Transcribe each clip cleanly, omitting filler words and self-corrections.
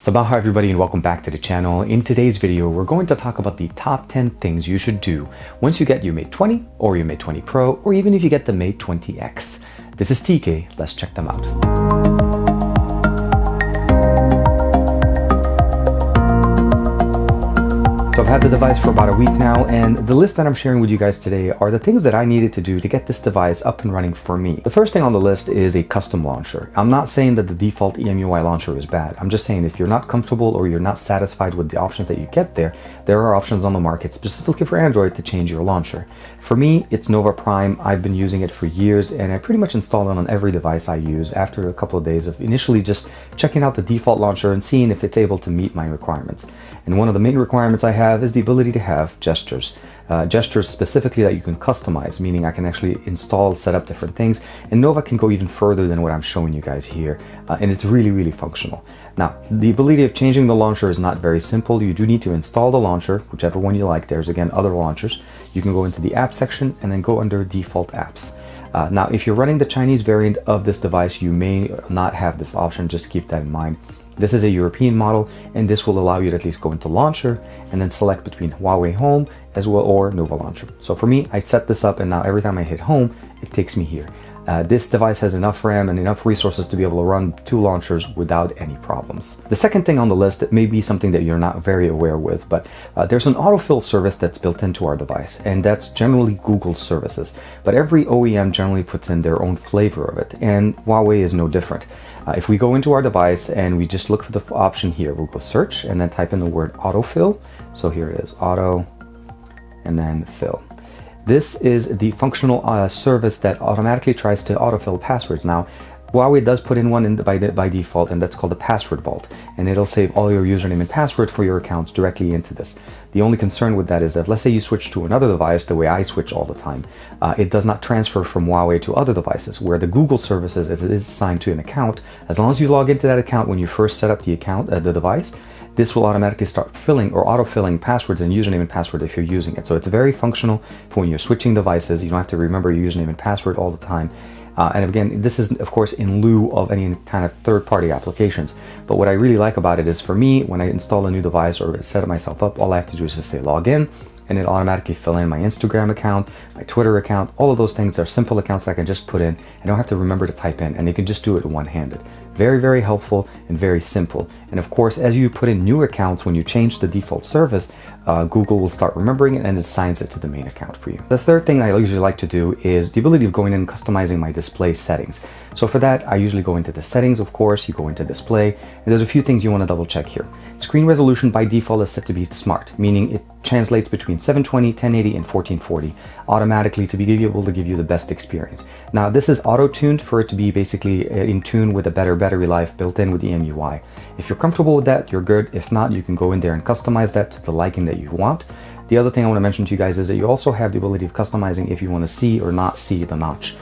Sabaha everybody and welcome back to the channel. In today's video, we're going to talk about the top 10 things you should do once you get your Mate 20 or your Mate 20 Pro, or even if you get the Mate 20X. This is TK, let's check them out. So I've had the device for about a week now, and the list that I'm sharing with you guys today are the things that I needed to do to get this device up and running for me. The first thing on the list is a custom launcher. I'm not saying that the default EMUI launcher is bad. I'm just saying if you're not comfortable or you're not satisfied with the options that you get there are options on the market specifically for Android to change your launcher. For me, it's Nova Prime. I've been using it for years, and I pretty much install it on every device I use after a couple of days of initially just checking out the default launcher and seeing if it's able to meet my requirements. And one of the main requirements I have is the ability to have gestures. Gestures specifically that you can customize, meaning I can actually install, set up different things, and Nova can go even further than what I'm showing you guys here, and it's really functional. Now, the ability of changing the launcher is not very simple. You do need to install the launcher, whichever one you like. There's again other launchers. You can go into the app section and then go under default apps. Now, if you're running the Chinese variant of this device, you may not have this option. Just keep that in mind. This is a European model, and this will allow you to at least go into launcher and then select between Huawei Home as well or Nova Launcher. So for me, I set this up, and now every time I hit home, it takes me here. This device has enough RAM and enough resources to be able to run two launchers without any problems. The second thing on the list that may be something that you're not very aware with, but there's an autofill service that's built into our device, and that's generally Google's services. But every OEM generally puts in their own flavor of it, and Huawei is no different. If we go into our device and we just look for the option here, we'll go search and then type in the word autofill. So here it is, auto and then fill. This is the functional service that automatically tries to autofill passwords. Now, Huawei does put in one by default, and that's called the password vault, and it'll save all your username and password for your accounts directly into this. The only concern with that is that let's say you switch to another device the way I switch all the time, it does not transfer from Huawei to other devices, where the Google services is assigned to an account. As long as you log into that account when you first set up the account, the device, this will automatically start filling or auto-filling passwords and username and password if you're using it. So it's very functional for when you're switching devices. You don't have to remember your username and password all the time. And again, this is of course in lieu of any kind of third-party applications. But what I really like about it is, for me, when I install a new device or set it myself up, all I have to do is just say log in, and it'll automatically fill in my Instagram account, my Twitter account. All of those things are simple accounts that I can just put in. I don't have to remember to type in, and you can just do it one-handed. Very helpful and very simple. And of course, as you put in new accounts, when you change the default service, Google will start remembering it and assigns it to the main account for you. The third thing I usually like to do is the ability of going in and customizing my display settings. So for that, I usually go into the settings, of course, you go into display, and there's a few things you want to double check here. Screen resolution by default is set to be smart, meaning it translates between 720, 1080, and 1440 automatically to be able to give you the best experience. Now, this is auto-tuned for it to be basically in tune with a better battery life built in with the EMUI. If you're comfortable with that, you're good. If not, you can go in there and customize that to the liking that you want. The other thing I want to mention to you guys is that you also have the ability of customizing if you want to see or not see the notch.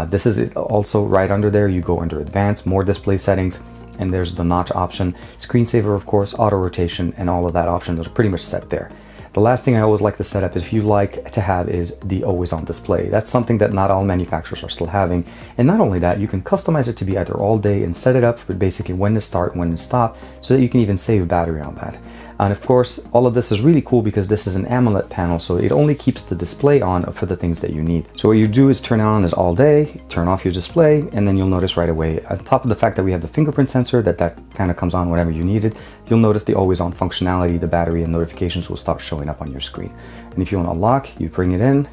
This is also right under there. You go under advanced, more display settings, and there's the notch option. Screensaver, of course, auto rotation, and all of that option is pretty much set there. The last thing I always like to set up, if you like to have, is the always on display. That's something that not all manufacturers are still having. And not only that, you can customize it to be either all day and set it up with basically when to start, when to stop, so that you can even save battery on that. And of course, all of this is really cool because this is an AMOLED panel, so it only keeps the display on for the things that you need. So what you do is turn it on as all day, turn off your display, and then you'll notice right away, on top of the fact that we have the fingerprint sensor that kind of comes on whenever you need it, you'll notice the always on functionality, the battery and notifications will start showing up on your screen. And if you want to unlock, you bring it in,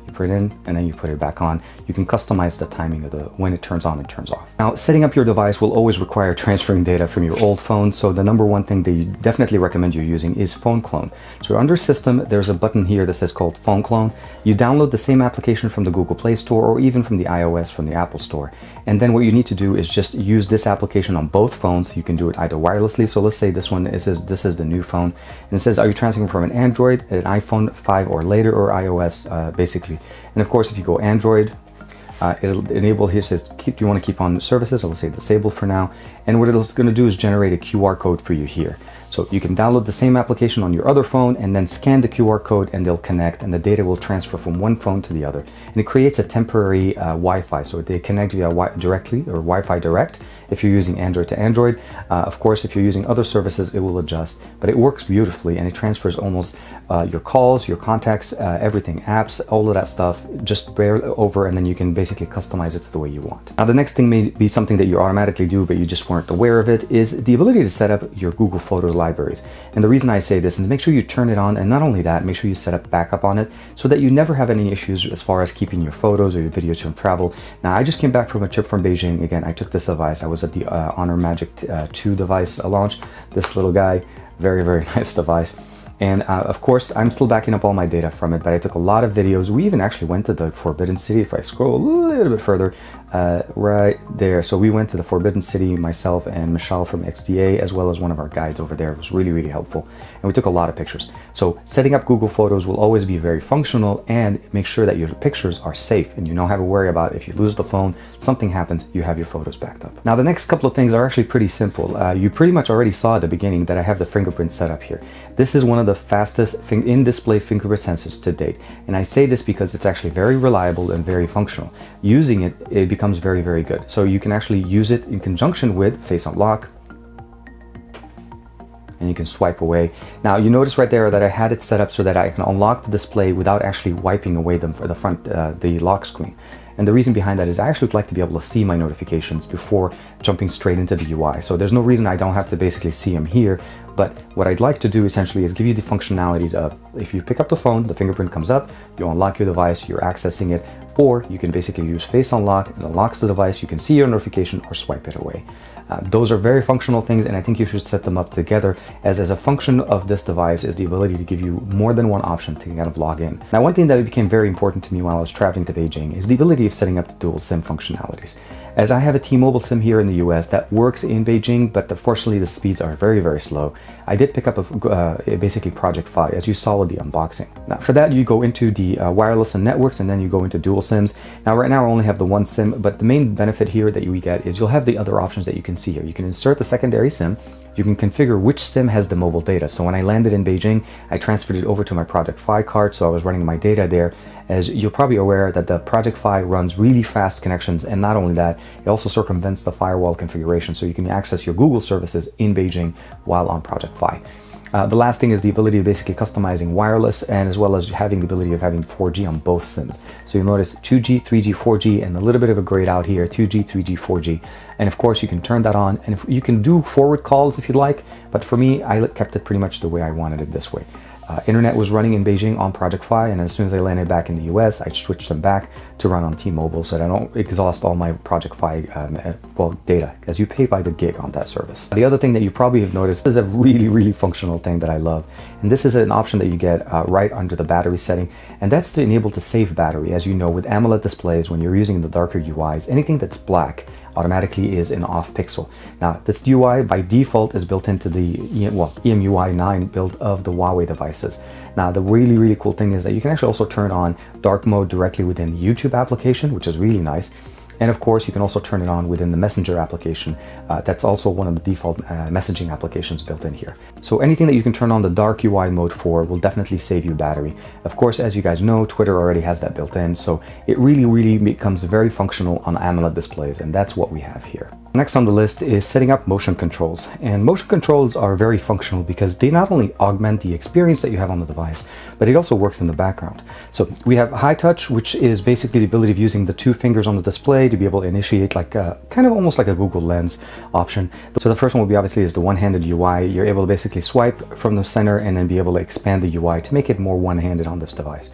and then you put it back on. You can customize the timing of when it turns on and turns off. Now, setting up your device will always require transferring data from your old phone, so the number one thing that you definitely recommend you using is Phone Clone. So under System, there's a button here that says called Phone Clone. You download the same application from the Google Play Store or even from the iOS from the Apple Store. And then what you need to do is just use this application on both phones. You can do it either wirelessly. So let's say this is the new phone, and it says, are you transferring from an Android, an iPhone 5 or later, or iOS basically. And of course, if you go Android, it'll enable here, says, do you want to keep on services? I will say disable for now. And what it's going to do is generate a QR code for you here. So you can download the same application on your other phone and then scan the QR code, and they'll connect, and the data will transfer from one phone to the other. And it creates a temporary Wi-Fi. So they connect via directly or Wi-Fi direct, if you're using Android to Android. Of course, if you're using other services, it will adjust, but it works beautifully and it transfers almost your calls, your contacts, everything, apps, all of that stuff, just bear over, and then you can basically customize it the way you want. Now, the next thing may be something that you automatically do, but you just weren't aware of it, is the ability to set up your Google Photos libraries. And the reason I say this is to make sure you turn it on, and not only that, make sure you set up backup on it so that you never have any issues as far as keeping your photos or your videos from travel. Now, I just came back from a trip from Beijing. Again, I took this device. I was at the Honor Magic 2 device launch. This little guy, very, very nice device. And of course, I'm still backing up all my data from it, but I took a lot of videos. We even actually went to the Forbidden City. If I scroll a little bit further, right there. So we went to the Forbidden City, myself and Michelle from XDA, as well as one of our guides over there. It was really, really helpful. And we took a lot of pictures. So setting up Google Photos will always be very functional, and make sure that your pictures are safe and you don't have to worry about if you lose the phone, something happens, you have your photos backed up. Now, the next couple of things are actually pretty simple. You pretty much already saw at the beginning that I have the fingerprint set up here. This is one of the fastest in-display fingerprint sensors to date. And I say this because it's actually very reliable and very functional. Using it, it becomes very, very good. So you can actually use it in conjunction with Face Unlock, and you can swipe away. Now, you notice right there that I had it set up so that I can unlock the display without actually wiping away the front, the lock screen. And the reason behind that is I actually would like to be able to see my notifications before jumping straight into the UI. So there's no reason I don't have to basically see them here. But what I'd like to do essentially is give you the functionality of, if you pick up the phone, the fingerprint comes up, you unlock your device, you're accessing it, or you can basically use Face Unlock, it unlocks the device, you can see your notification or swipe it away. Those are very functional things, and I think you should set them up together, as a function of this device is the ability to give you more than one option to kind of log in. Now, one thing that became very important to me while I was traveling to Beijing is the ability of setting up the dual SIM functionalities. As I have a T-Mobile SIM here in the US that works in Beijing, but unfortunately the speeds are very, very slow. I did pick up basically Project Fi, as you saw with the unboxing. Now, for that, you go into the wireless and networks, and then you go into dual SIMs. Now, right now I only have the one SIM, but the main benefit here that we get is you'll have the other options that you can see here. You can insert the secondary SIM. You can configure which SIM has the mobile data. So when I landed in Beijing, I transferred it over to my Project Fi card, so I was running my data there. As you're probably aware that the Project Fi runs really fast connections, and not only that, it also circumvents the firewall configuration, so you can access your Google services in Beijing while on Project Fi. The last thing is the ability of basically customizing wireless, and as well as having the ability of having 4G on both SIMs. So you'll notice 2G, 3G, 4G, and a little bit of a grayed out here, 2G, 3G, 4G. And of course you can turn that on, and you can do forward calls if you'd like, but for me, I kept it pretty much the way I wanted it this way. Internet was running in Beijing on Project Fi, and as soon as I landed back in the US, I switched them back to run on T-Mobile so that I don't exhaust all my Project Fi data, as you pay by the gig on that service. The other thing that you probably have noticed is a really, really functional thing that I love, and this is an option that you get right under the battery setting, and that's to enable to save battery. As you know, with AMOLED displays, when you're using the darker UIs, anything that's black automatically is an off pixel. Now, this UI by default is built into the EMUI 9 build of the Huawei devices. Now, the really, really cool thing is that you can actually also turn on dark mode directly within the YouTube application, which is really nice. And of course, you can also turn it on within the Messenger application. That's also one of the default messaging applications built in here. So anything that you can turn on the dark UI mode for will definitely save you battery. Of course, as you guys know, Twitter already has that built in. So it really, really becomes very functional on AMOLED displays, and that's what we have here. Next on the list is setting up motion controls. And motion controls are very functional because they not only augment the experience that you have on the device, but it also works in the background. So we have high touch, which is basically the ability of using the two fingers on the display to be able to initiate like a, kind of almost like a Google Lens option. So the first one will be obviously is the one-handed UI. You're able to basically swipe from the center and then be able to expand the UI to make it more one-handed on this device.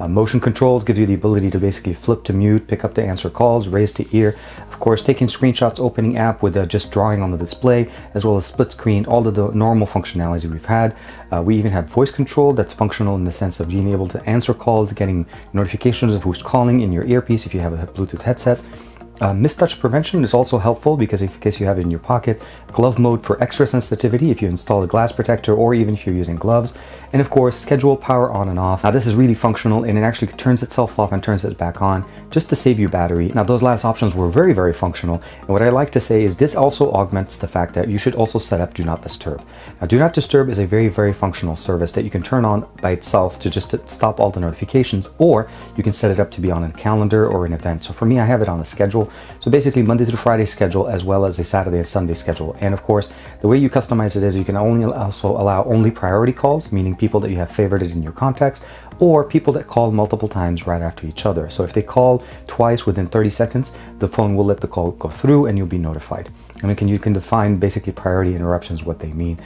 Motion controls gives you the ability to basically flip to mute, pick up to answer calls, raise to ear. Of course, taking screenshots, opening app with just drawing on the display, as well as split screen, all of the normal functionalities we've had. We even have voice control that's functional in the sense of being able to answer calls, getting notifications of who's calling in your earpiece if you have a Bluetooth headset. Mistouch prevention is also helpful because in case you have it in your pocket. Glove mode for extra sensitivity if you install a glass protector or even if you're using gloves. And of course, schedule power on and off. Now this is really functional and it actually turns itself off and turns it back on just to save you battery. Now those last options were very, very functional. And what I like to say is this also augments the fact that you should also set up Do Not Disturb. Now Do Not Disturb is a very, very functional service that you can turn on by itself to just stop all the notifications, or you can set it up to be on a calendar or an event. So for me, I have it on a schedule. schedule. So basically Monday through Friday schedule as well as a Saturday and Sunday schedule. And of course, the way you customize it is you can only also allow only priority calls, meaning people that you have favorited in your contacts, or people that call multiple times right after each other. So if they call twice within 30 seconds, the phone will let the call go through and you'll be notified. And you can define basically priority interruptions, what they mean.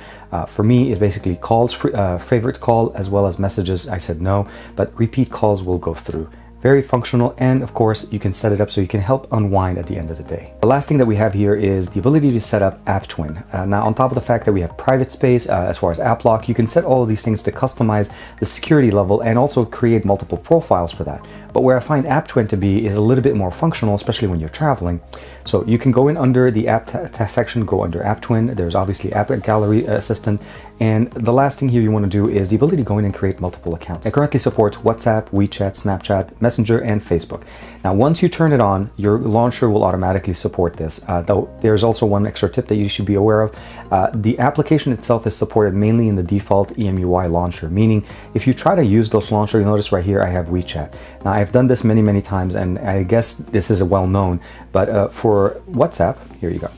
For me, it basically calls, favorites call, as well as messages. I said no, but repeat calls will go through. Very functional, and of course you can set it up so you can help unwind at the end of the day. The last thing that we have here is the ability to set up aptwin. Now, on top of the fact that we have private space, as far as app lock, you can set all of these things to customize the security level and also create multiple profiles for that. But where I find aptwin to be is a little bit more functional, especially when you're traveling. So you can go in under the app section, go under aptwin. There's obviously app gallery assistant. And the last thing here you want to do is the ability to go in and create multiple accounts. It currently supports WhatsApp, WeChat, Snapchat, Messenger, and Facebook. Now, once you turn it on, your launcher will automatically support this. Though there's also one extra tip that you should be aware of. The application itself is supported mainly in the default EMUI launcher, meaning if you try to use those launcher, you notice right here I have WeChat. Now, I've done this many times, and I guess this is well known, but for WhatsApp, here you go.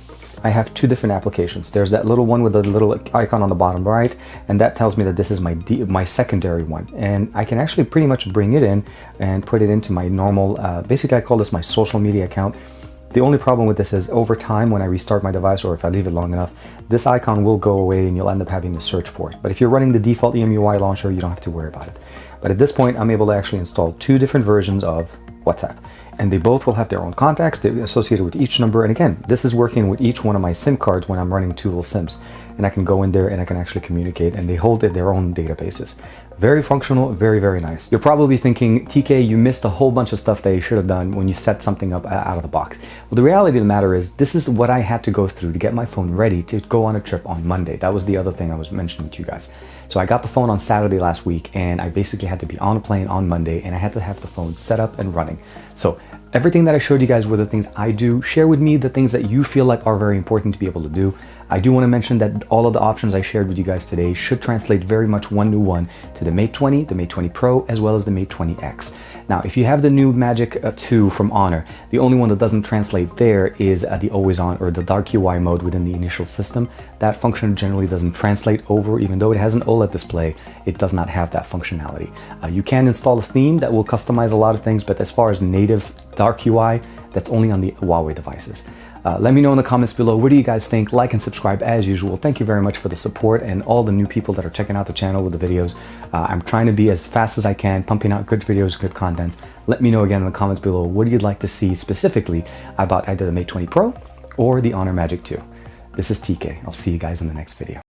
I have two different applications. There's that little one with the little icon on the bottom right, and that tells me that this is my secondary one. And I can actually pretty much bring it in and put it into my normal, basically I call this my social media account. The only problem with this is over time, when I restart my device or if I leave it long enough, this icon will go away and you'll end up having to search for it. But if you're running the default EMUI launcher, you don't have to worry about it. But at this point, I'm able to actually install two different versions of WhatsApp. And they both will have their own contacts associated with each number. And again, this is working with each one of my SIM cards when I'm running dual SIMs. And I can go in there and I can actually communicate, and they hold their own databases. Very functional, very nice. You're probably thinking, TK, you missed a whole bunch of stuff that you should have done when you set something up out of the box. Well, the reality of the matter is this is what I had to go through to get my phone ready to go on a trip on Monday. That was the other thing I was mentioning to you guys. So I got the phone on Saturday last week, and I basically had to be on a plane on Monday, and I had to have the phone set up and running. So everything that I showed you guys were the things I do. Share with me the things that you feel like are very important to be able to do. I do want to mention that all of the options I shared with you guys today should translate very much one-to-one to the Mate 20, the Mate 20 Pro, as well as the Mate 20X. Now, if you have the new Magic 2 from Honor, the only one that doesn't translate there is the always on or the dark UI mode within the initial system. That function generally doesn't translate over, even though it has an OLED display, it does not have that functionality. You can install a theme that will customize a lot of things, but as far as native dark UI, that's only on the Huawei devices. Let me know in the comments below, what do you guys think? Like and subscribe as usual. Thank you very much for the support and all the new people that are checking out the channel with the videos. I'm trying to be as fast as I can, pumping out good videos, good content. Let me know again in the comments below, what you'd like to see specifically about either the Mate 20 Pro or the Honor Magic 2. This is TK. I'll see you guys in the next video.